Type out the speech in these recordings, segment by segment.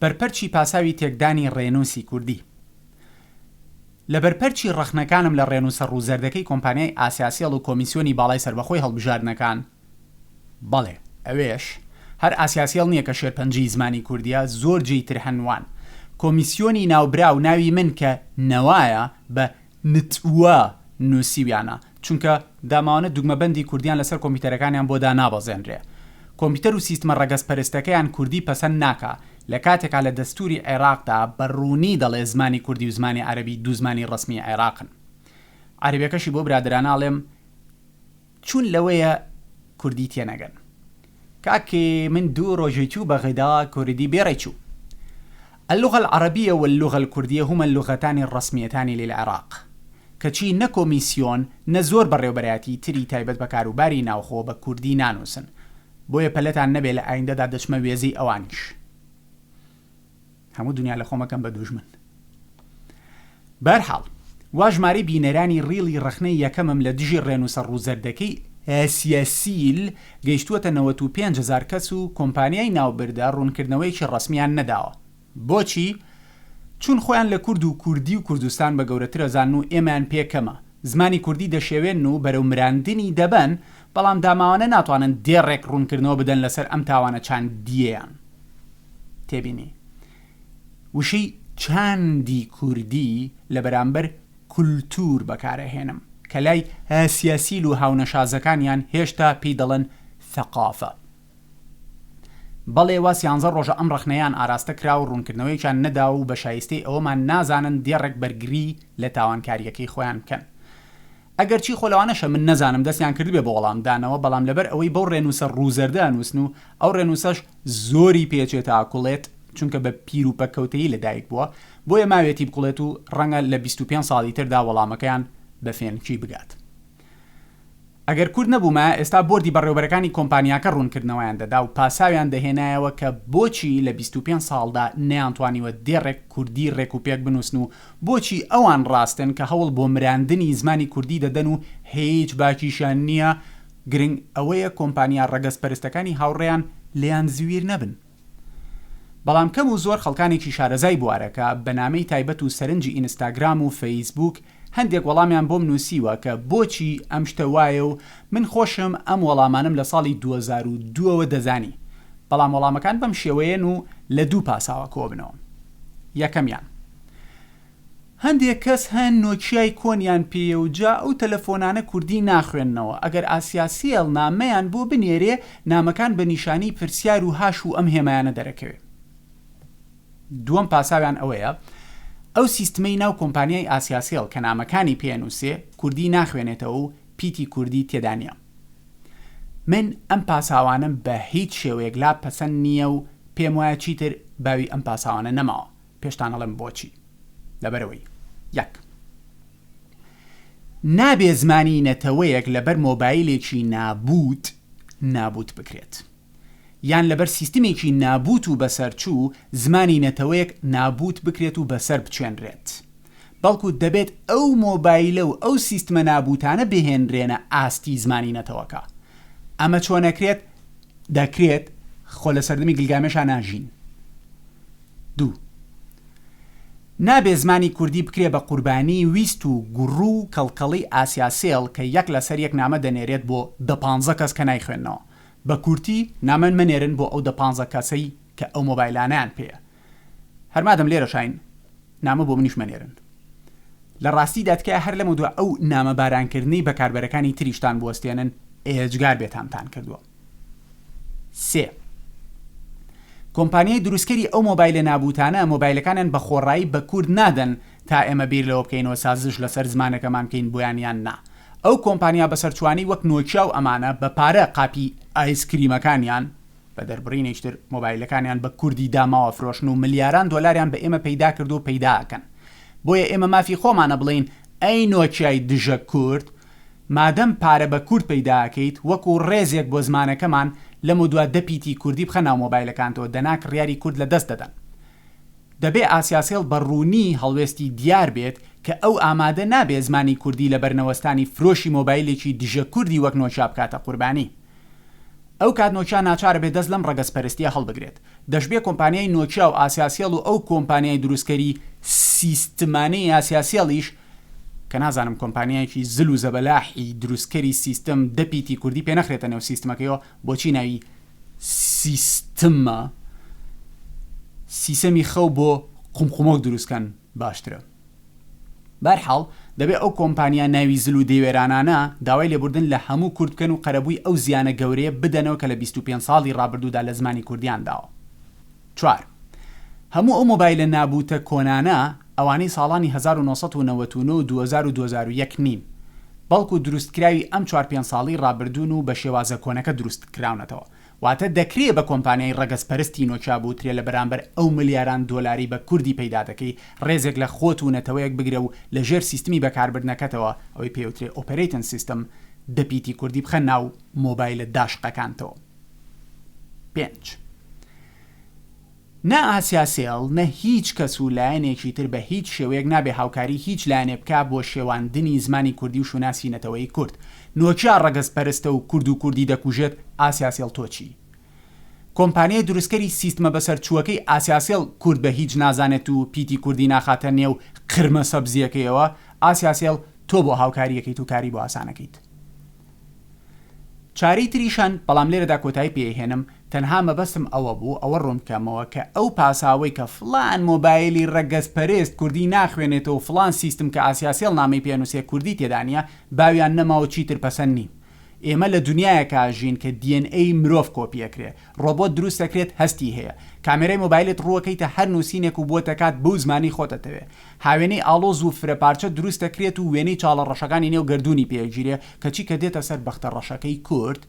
بەرپەرچی پاساوی تێکدانی ڕێنووسی کوردی. لە بەرپەرچی ڕەخنەکانم لە ڕێنووسە ڕووزەردەکەی کۆمپانیای ئاسیاسیەڵ و کۆمیسیۆنی باڵای سەربەخۆی هەڵبژاردنەکان، بەڵێ ئەوێش هەر ئاسیاسیەڵ نییە کە شێرپەنجەی زمانی کوردیە، زۆر جێیتر هەنوان. کۆمیسیۆنی ناوبرا و ناوی من کە نەوایە بە نتووە نووسیویانە، چونکە داماوانە دوگمەبەندی کوردیان لەسەر کۆمپیوتەرەکانیان بۆ دانابەزێنرێ. کۆمپیوتەر و سیستمە ڕەگەزپەرستەکەیان کوردی پەسەند ناکە، لە کاتێکا لە دەستوری عێراقدا بەڕوونی دەڵێ زمانی کوردی و زمانی عەرەبی دوو زمانی ڕسمی عێراقن. عەرەبیەکەشی بۆ برادراناڵێم چون لەوەیە کوردی تێنەگەن. كاكي من دو روجيتو بغداد كردي بيريتشو. اللغة العربية واللغة الكردية هما اللغتان الرسميتان للعراق. كشي نكوميسيون نزور بريوبرياتي تري تايبت بكارو باري ناوخو بكردي نانوسن. بويا بلتان نبي لأيندا دادش مويزي أوانش. همو دنيا لخوما كان بدوجمن. برحال واجماري بينراني ريلي رخني يكمم لدجي رينوس الروزردكي سیاسیل گەیشتووەتە 95,000 کەس و کۆمپانیای ناوبەردا ڕوونکردنەوەیکی ڕسمیان نەداوە. بۆچی؟ چون خۆیان لە کورد و کوردی و کوردستان بە گەورەترە زان و ئێمەیان پێکەمە. زمانی کوردی دەشێوێن و بەرەو مراندنی دەبەن، بەڵام داماوانە ناتوانن دێڕێک ڕوونکردنەوە بدەن لەسەر ئەم تاوانە چاندیەیان. تێبینی وشەی چاندی کوردی لە بەرامبەر کولتور بەکارەهێنم کە لای ئاسیاسیل و هاونەشازەکانیان هێشتا پێی دەڵێن ثەقافە. بەڵێ وا 13 ڕۆژە ئەم ڕەخنەیان ئاراستە کرا و ڕوونکردنەوەیشان نەدا و بە شایستەی ئەوەمان نازانن دێڕێک بەرگری لە تاوانکاریەکەی خۆیان بکەن. ئەگەر چی خۆلەوانەشە من نەزانم دەستیان کردبێ بە وەڵامدانەوە، بەڵام لەبەر ئەوەی بەو ڕێنووسە ڕووزەردە ئەنووسن و ئەو ڕێنووسەش زۆری پێچێتە ئاکوڵێت، چونکە بە پیر و پەکەوتەیی لەدایک بووە، بۆیە ماوێتی بقوڵێت و ڕەنگە لە 25 ساڵی تردا وەڵامەکەیان بە فێنکی بگات. ئەگەر کورد نەبوومە ئێستا بۆردی بەڕێوەبەرەکانی کۆمپانیاکە ڕوونکردنەوەیان دەدا و پاساویان دەهێنایەوە کە بۆچی لە 25 ساڵدا نەیانتوانیوە دێڕێک کوردی ڕێک و پێک بنووسن و بۆچی ئەوان ڕاستن کە هەوڵ بۆ مراندنی زمانی کوردی دەدەن و هیچ باکیشان نییە. گرنگ ئەوەیە کۆمپانیا ڕەگەزپەرستەکانی هاوڕێیان لێیان زویر نەبن. بەڵام کەم و زۆر خەڵکانێکی شارەزای بوارەکە بە نامەی تایبەت و سەرنجی ئینستاگرام و فەیسبوک هەندێک وەڵامیان بۆم نووسیوە کە بۆچی ئەم شتە وایە و من خۆشم ئەم وەڵامانم لە ساڵی 2002ەوە دەزانی. بەڵام وەڵامەکان بەم شێوەیەن و لە دوو پاساوە کۆبنەوە. یەکەمیان هەندێک کەس هەن نۆکیای کۆنیان پێیە و جا ئەو تەلەفۆنانە کوردی ناخوێننەوە، ئەگەر ئاسیاسیەڵ نامەیان بۆ بنێرێ نامەکان بە نیشانی پرسیار و هاش و ئەم هێمایانە دەرەکەوێت. دووەم پاساویان ئەوەیە ئەو سیستمەی ناو کۆمپانیای ئاسیاسیەڵ کە نامەکانی پێنووسێ کوردی ناخوێنێتەوە و پیتی کوردی تێدا نییە. من ئەم پاساوانم بە هیچ شێوەیەک لا پەسەند نییە و پێم وایە چیتر باوی ئەم پاساوانە نەماوە. پێشتانەڵم بۆچی. لەبەرەوەی یەک نابێ زمانی نەتەوەیەک لەبەر مۆبایلێکی نابوت بکرێت، یان لەبەر سیستمێکی نابوت و بەسەرچوو زمانی نەتەوەیەک نابوت بکرێت و بەسەر بچێنرێت، بەڵکو دەبێت ئەو مۆبایلە و ئەو سیستمە نابوتانە بهێنرێنە ئاستی زمانی نەتەوەکە. ئەمە چۆنەکرێت؟ دەکرێت خۆ لە سەردەمی گلگامێشە ناژین. دوو نابێ زمانی کوردی بکرێ بە قوربانی ویست و گوڕ و کەڵکەڵی ئاسیاسیڵ کە یەک لەسەر یەک نامە دەنێرێت بۆ 15 کەس کە نایخوێنەوە. بە کورتی نامەن منێرن بۆ ئەو 15 کەسەی کە ئەو مۆبایلانیان پێە. هەرمادەم لێرە شاین نامە بۆ منیش منێرن. لە ڕاستی دادکە هەر لەمە دووە ئەو نامە بارانکردنی بەکاربەرەکانی تریشتان بوەستێنن ئێجگار بێتامتان کردووە. سێ کۆمپانیای دروستکەری ئەو مۆبایلە نابوتانە مۆبایلەکانیان بە خۆڕایی بە کورد نادەن تا ئێمە بیر لەوە بکەینەوە سازش لەسەر زمانەکەمان بکەین بۆیانیان نا. ئەو کۆمپانیا بەسەرچوانی وەک نۆکیا و ئەمانە بە پارە قاپی ئایسکریمەکانیان بە دەربڕینێشتر مۆبایلەکانیان بە کوردی داماوە فرۆشن و ملیاران دۆلاریان بە ئێمە پەیدا کرد و پەیداکەن. بۆیە ئێمە مافی خۆمانە بڵین ئەی نۆکیای دژە کورد، مادەم پارە بە کورد پەیداکەیت وەکو ڕێزێک بۆ زمانەکەمان لەمە دووە دەپیتی کوردی بخە ناو مۆبایلەکانتەوە دەناک ڕیاری کورد لە دەست دەدەن. دەبێ ئاسیاسیڵ بەڕوونی هەڵوێستی دیار بێت کە ئەو ئامادە نابێ زمانی کوردی لە بەرنەوەستانی فرۆشی مۆبایلێکی دژە کوردی وەک نۆکیا بکاتە قوربانی. ئەو کات نۆکیا ناچارە بێ دەست لەم ڕەگەزپەرستیە هەڵبگرێت دەشبێ کۆمپانیای نۆکیا و ئاسیاسیەڵ و ئەو کۆمپانیای دروستکەری سیستمانەی ئاسیاسیەڵیش کە نازانم کۆمپانیایکی زل و زەبەلاحی دروستکەری سیستم دەپیتی کوردی پێ نەخرێتە نێو سیستمەکەیەوە بۆچی ناوی سیستمە سیستەمی خەو بۆ قومقومۆک دروستکەن باشترە. بەرحاڵ دەبێت ئەو کۆمپانیا ناوی زل و دەیوێرانانە داوای لێبوردن لە هەموو کورد بکەن و قەرەبووی ئەو زیانە گەورەیە بدەنەوە کە لە 25 ساڵی ڕابردوودا لە زمانی کوردیان داوە. 4. هەموو ئەو مۆبایلە نابوتە کۆنانە ئەوانەی ساڵانی 1999 و 2001 نین بەڵکو دروستکراوی ئەم 4-5 ساڵی ڕابردوون و بە شێوازە کۆنەکە دروست کراونەتەوە واتە دەکرێت بە کۆمپانیای ڕەگەزپەرستی نۆکیا بوترێ لە بەرامبەر ئەو ملیاران دۆلاری بە کوردی پەیدا دەکەی ڕێزێک لە خۆت و نەتەوەیەک بگرە و لە ژێر سیستمی بەکاربردنەکەتەوە ئەوەی پێوترێ ئۆپەرەیتن سیستم دەپیتی کوردی بخە ناو مۆبایلە داشقەکانتەوە. 5. نە ئاسیاسێڵ نە هیچ کەس و لایەنێکی تر بە هیچ شێوەیەک نابێ هاوکاری هیچ لایەنێ بکە بۆ شێواندنی زمانی کوردی و شوناسی نەتەوەی کورد. نۆکیا ڕەگەزپەرستە و کورد و کوردی دەکوژێت ئاسیاسێڵ تۆچی. کۆمپانیای دروستکەری سیستمە بەسەر چووەکەی ئاسیاسێڵ کورد بە هیچ نازانێت و پیتی کوردی ناخاتە نێو قرمە سەبزیەکەیەوە ئاسیاسێڵ تۆ بۆ هاوکاریەکەیت و کاری بۆ ئاسانەکەیت. چارەی تریشان بەڵام لێرەدا کۆتایی پێهێنم تەنها مەبەستم ئەوە بوو ئەوە ڕوون بکەمەوە کە ئەو پاساوەی کە فلان مۆبایلی ڕەگەزپەرست کوردی ناخوێنێتەوە و فلان سیستم کە ئاسیاسێڵ نامی پێنووسێ کوردی تێدانە باویان نەماوە چیتر پەسەند نیم. ئێمە لە دنیایەکە ژین کە DNA مرۆڤ کۆپیەکرێ ڕۆبۆت دروست دەکرێت هەستی هەیە کامێرەی مۆبایلت ڕووەکەیتە هەر نووسینێک و بۆ دەکات بەو زمانی خۆتەتەوێ هاوێنەی ئاڵۆز و فرەپارچە دروست دەکرێت و وێنەی چاڵە ڕەشەکانی نێو گردوونی پێگیرێ کەچی کە دێتە سەر بەختە ڕەشەکەی کورد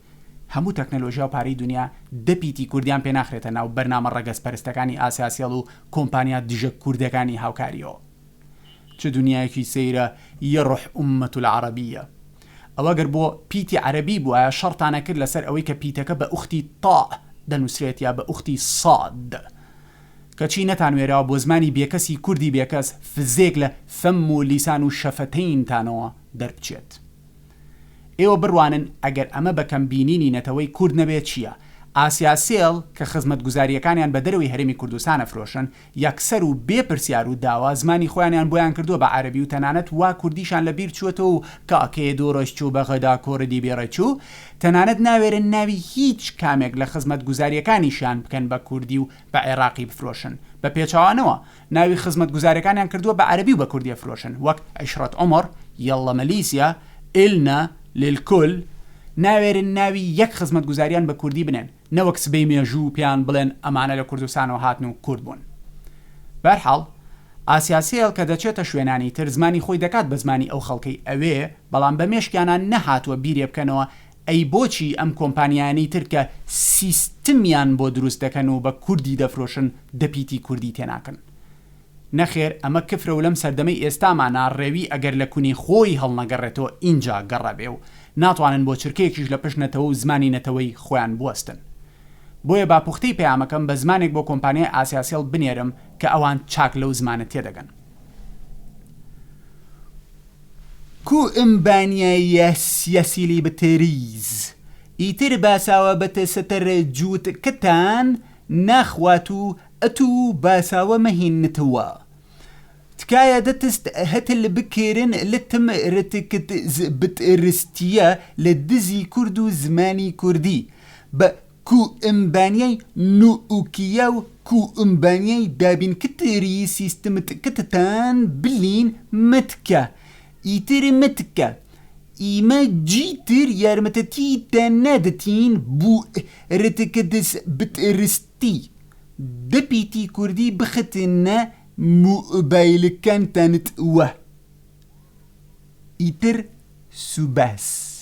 هەموو تەکنەلۆژیا و پارەی دنیا دەپیتی کوردیان پێ ناخرێتە ناو بەرنامە ڕەگەزپەرستەکانی ئاسیاسیەڵ و کۆمپانیا دژە کوردەکانی هاوکاریەوە. چ دنیایەکی سەیرە یەڕح ئومەت العەرەبیە. ئەوەگەر بۆ پیتی عەرەبی بووە شەڕتانە کرد لەسەر ئەوەی کە پیتەکە بە ئوختی تا دەنووسرێت یا بە ئوختی ساد کەچی نەتانوێراوە بۆ زمانی بێکەسی کوردی بێکەس فزێک لە فەم و لیسان و شەفەتەینتانەوە دەربچێت. ئێوە بڕوانن ئەگەر ئەمە بەکەم بینینی نەتەوەی کورد نەبێت چییە؟ ئاسیاسێڵ کە خزمەت گوزاریەکانیان بە دەرەوەی هەرێمی کوردستانە فرۆشن یەکسەر و بێپرسیار و داوا زمانی خۆیانیان بۆیان کردووە بە عەرەبی و تەنانەت وا کوردیشان لە بیر چووەتەوە و کاکێ دۆڕەشچوو بە غەدا کۆڕدی بێڕەچوو تەنانەت ناوێرن ناوی هیچ کامێک لە خزمەت گوزاریەکانیشان بکەن بە کوردی و بە عێراقی بفرۆشن بە پێچەوانەوە ناوی خزمەت گوزاریەکانیان کردووە بە عەرەبی و بە کوردی فرۆشن وەک عیشرەت عومەر یەڵە مەلیسیا ئیلنا للکل ناوێرن ناوی یەک خزمەت گوزاریان بە کوردی بنێن نەوەک سبەی مێژوو پیان بڵێن ئەمانە لە کوردستانەوە هاتن و کورد بوون. بەرحاڵ ئاسیاسێڵ کە دەچێتە شوێنانی تر زمانی خۆی دەکات بە زمانی ئەو خەڵکەی ئەوێ بەڵام بە مێشکیانان نەهاتووە بیرێ بکەنەوە ئەی بۆچی ئەم کۆمپانیانی تر کە سیستمیان بۆ دروست دەکەن و بە کوردی دەفرۆشن دەپیتی کوردی تێناکەن. نەخێر ئەمە کفرە و لەم سەردەمەی ئێستامان ڕێوی ئەگەر لە کونی خۆی هەڵنەگەڕێتەوە اینجا گەڕەبێ و ناتوانن بۆ چرکەیەکیش لە پشتنەتەوە و زمانی نەتەوەی خۆیان بوەستن. بۆیە باپوختەی پەیامەکەم بە زمانێک بۆ کۆمپانیای ئاسیاسێڵ بنێرم کە ئەوان چاک لەو زمانە تێدەگەن. کو ئەمبانیایە سیاسیلی بەتەریز ئیتر باساوە بەتە سەتەرە جووتکەتان ناخوات و ئەتوو باساوە مەهینتەوە تکایە دەتست هەتە لە بکێرن لە تەمەرەتەکەت بتئرستیە لە دزی کورد و زمانی کوردی بە کو ئەمبانیای نوئوکیە و کو ئەمبانیای دابینکەتەری سیستمەتەکەتتان بلین مەتکە ئیتر مەتکە ئیمە جیتر یارمەتەتیتان نادەتین بوو ڕەتەکە دەست بتئرستی دەپیتی کوردی بخەتنە مۆبایلەکانتانت وە ئیتر سوباس.